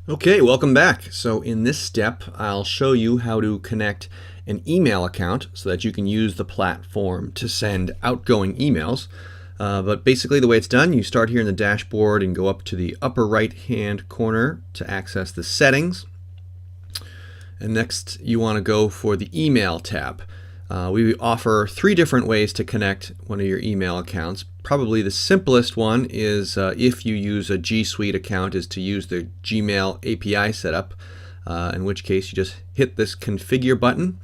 Okay, welcome back. So in this step, I'll show you how to connect an email account so that you can use the platform to send outgoing emails. But basically the way it's done, you start here in the dashboard and go up to the upper right hand corner to access the settings. And next you want to go for the email tab. We offer 3 different ways to connect one of your email accounts. Probably the simplest one is if you use a G Suite account, is to use the Gmail API setup, in which case you just hit this configure button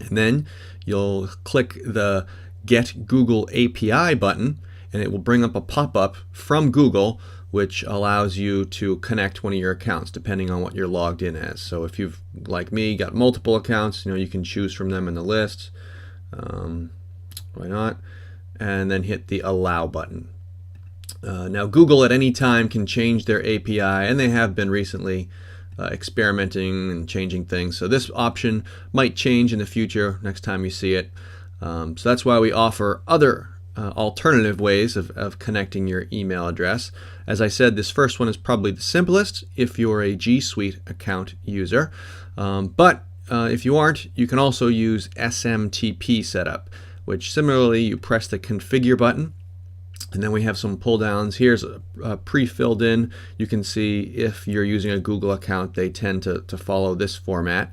and then you'll click the Get Google API button and it will bring up a pop-up from Google which allows you to connect one of your accounts depending on what you're logged in as. So if you've, like me, got multiple accounts, you can choose from them in the list. Why not? And then hit the allow button. Now Google at any time can change their API, and they have been recently experimenting and changing things. So this option might change in the future next time you see it. So that's why we offer other alternative ways of connecting your email address. As I said, this first one is probably the simplest if you're a G Suite account user. But if you aren't, you can also use SMTP setup, which similarly you press the configure button and then we have some pull downs. Here's a pre-filled in. You can see if you're using a Google account, they tend to follow this format.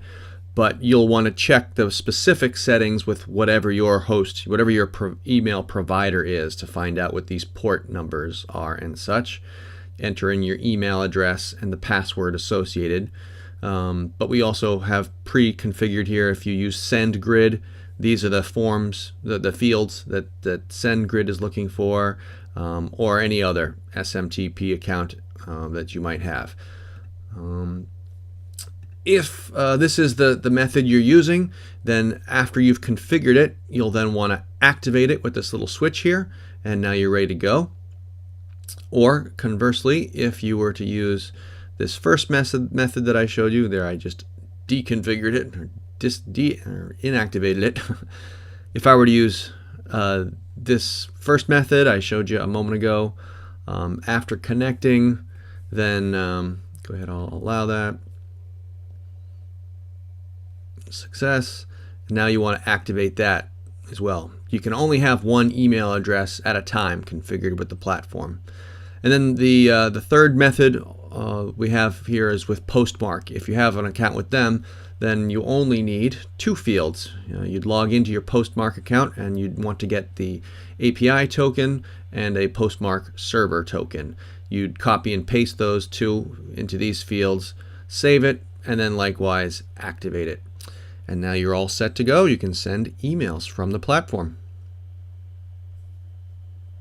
But you'll want to check the specific settings with whatever your host, whatever your email provider is, to find out what these port numbers are and such. Enter in your email address and the password associated. But we also have pre-configured here. If you use SendGrid, these are the forms, the fields that SendGrid is looking for, or any other SMTP account that you might have. If this is the method you're using, then after you've configured it, you'll then want to activate it with this little switch here, and now you're ready to go. Or conversely, if you were to use this first method that I showed you there, I just deconfigured it or inactivated it. If I were to use this first method I showed you a moment ago, after connecting, then go ahead, I'll allow that. Success. Now you want to activate that as well. You can only have one email address at a time configured with the platform. And then the third method we have here is with Postmark. If you have an account with them, then you only need 2 fields. You'd log into your Postmark account and you'd want to get the API token and a Postmark server token. You'd copy and paste those 2 into these fields, save it, and then likewise activate it. And now you're all set to go. You can send emails from the platform.